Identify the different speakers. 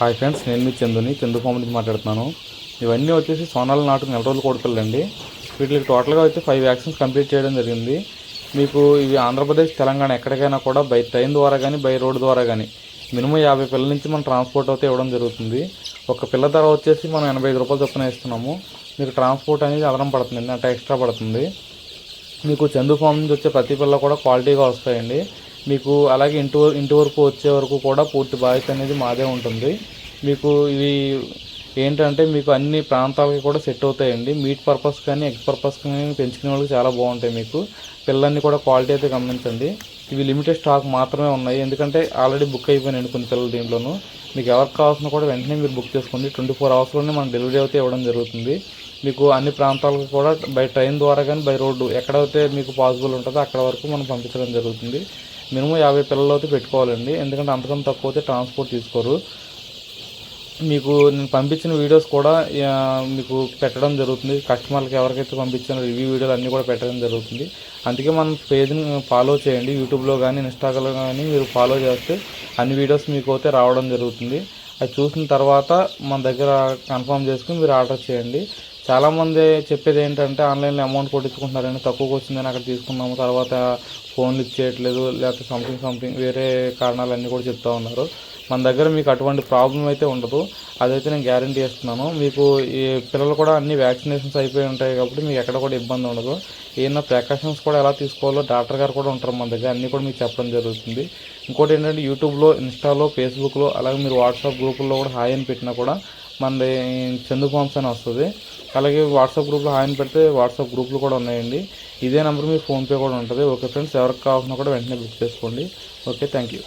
Speaker 1: Hi friends, నేను మీ Chandu form నుంచి మాట్లాడుతున్నాను. ఇవన్నీ వచ్చేసి సోనాల నాటు నెల రోజులు కోడిపిల్లండి. వీటికి టోటల్గా అయితే 5 వ్యాక్సిన్స్ కంప్లీట్ చేయడం జరిగింది. మీకు ఇవి ఆంధ్రప్రదేశ్, తెలంగాణ ఎక్కడికైనా కూడా బై ట్రైన్ ద్వారా కానీ బై రోడ్డు ద్వారా కానీ మినిమం 50 పిల్లల నుంచి మనం ట్రాన్స్పోర్ట్ అయితే ఇవ్వడం జరుగుతుంది. ఒక పిల్ల ధర వచ్చేసి మనం 85 రూపాయలు చొప్పున ఇస్తున్నాము. మీకు ట్రాన్స్పోర్ట్ అనేది అదనం పడుతుంది, అంటే ఎక్స్ట్రా పడుతుంది. మీకు చందు ఫామ్ నుంచి వచ్చే ప్రతి పిల్ల కూడా క్వాలిటీగా వస్తాయండి. మీకు అలాగే ఇంటి వరకు వచ్చే వరకు కూడా పూర్తి బాధ్యత అనేది మాదే ఉంటుంది. మీకు ఇవి ఏంటంటే మీకు అన్ని ప్రాంతాలకి కూడా సెట్ అవుతాయండి. మీట్ పర్పస్ కానీ ఎగ్ పర్పస్ కానీ పెంచుకునే వాళ్ళకి చాలా బాగుంటాయి. మీకు పిల్లలన్నీ కూడా క్వాలిటీ అయితే గమనించండి. ఇవి లిమిటెడ్ స్టాక్ మాత్రమే ఉన్నాయి, ఎందుకంటే ఆల్రెడీ బుక్ అయిపోయినాయండి కొన్ని పిల్లలు. దీంట్లోనూ మీకు ఎవరికి కావాల్సిన కూడా వెంటనే మీరు బుక్ చేసుకోండి. 24 అవర్స్లోనే మనం డెలివరీ అయితే ఇవ్వడం జరుగుతుంది. మీకు అన్ని ప్రాంతాలకు కూడా బై ట్రైన్ ద్వారా కానీ బై రోడ్డు ఎక్కడైతే మీకు పాసిబుల్ ఉంటుందో అక్కడ వరకు మనం పంపించడం జరుగుతుంది. మినిమం 50 పిల్లలు అయితే పెట్టుకోవాలండి, ఎందుకంటే అంతకన్నా తక్కువ అయితే ట్రాన్స్పోర్ట్ తీసుకోరు. మీకు నేను పంపించిన వీడియోస్ కూడా మీకు పెట్టడం జరుగుతుంది. కస్టమర్లకు ఎవరికైతే పంపించిన రివ్యూ వీడియోలు అన్నీ కూడా పెట్టడం జరుగుతుంది. అందుకే మన పేజ్ని ఫాలో చేయండి. యూట్యూబ్లో కానీ ఇన్స్టాగ్రామ్లో కానీ మీరు ఫాలో చేస్తే అన్ని వీడియోస్ మీకు అయితే రావడం జరుగుతుంది. అది చూసిన తర్వాత మన దగ్గర కన్ఫర్మ్ చేసుకుని మీరు ఆర్డర్ చేయండి. చాలామంది చెప్పేది ఏంటంటే ఆన్లైన్లో అమౌంట్ కొట్టించుకుంటున్నారని, తక్కువకి వచ్చిందని అక్కడ తీసుకున్నాము, తర్వాత ఫోన్లు ఇచ్చేయట్లేదు, లేకపోతే సంథింగ్ వేరే కారణాలన్నీ కూడా చెప్తూ ఉన్నారు. మన దగ్గర మీకు అటువంటి ప్రాబ్లం అయితే ఉండదు, అదైతే నేను గ్యారంటీ ఇస్తున్నాను. మీకు ఈ పిల్లలు కూడా అన్ని వ్యాక్సినేషన్స్ అయిపోయి ఉంటాయి కాబట్టి మీకు ఎక్కడ కూడా ఇబ్బంది ఉండదు. ఏమైనా ప్రికాషన్స్ కూడా ఎలా తీసుకోవాలో డాక్టర్ గారు కూడా ఉంటారు మన దగ్గర, అన్నీ కూడా మీకు చెప్పడం జరుగుతుంది. ఇంకోటి ఏంటంటే యూట్యూబ్లో, ఇన్స్టాలో, ఫేస్బుక్లో, అలాగే మీరు వాట్సాప్ గ్రూపుల్లో కూడా హాయ్ అని పెట్టినా కూడా మనది చందు ఫామ్స్ అని వస్తుంది. అలాగే వాట్సాప్ గ్రూప్లో హాయ్ అని పెడితే వాట్సాప్ గ్రూపులు కూడా ఉన్నాయండి. ఇదే నెంబర్ మీ ఫోన్పే కూడా ఉంటుంది. ఓకే ఫ్రెండ్స్, ఎవరికి కావాల్సిన కూడా వెంటనే బుక్ చేసుకోండి. Okay, thank you.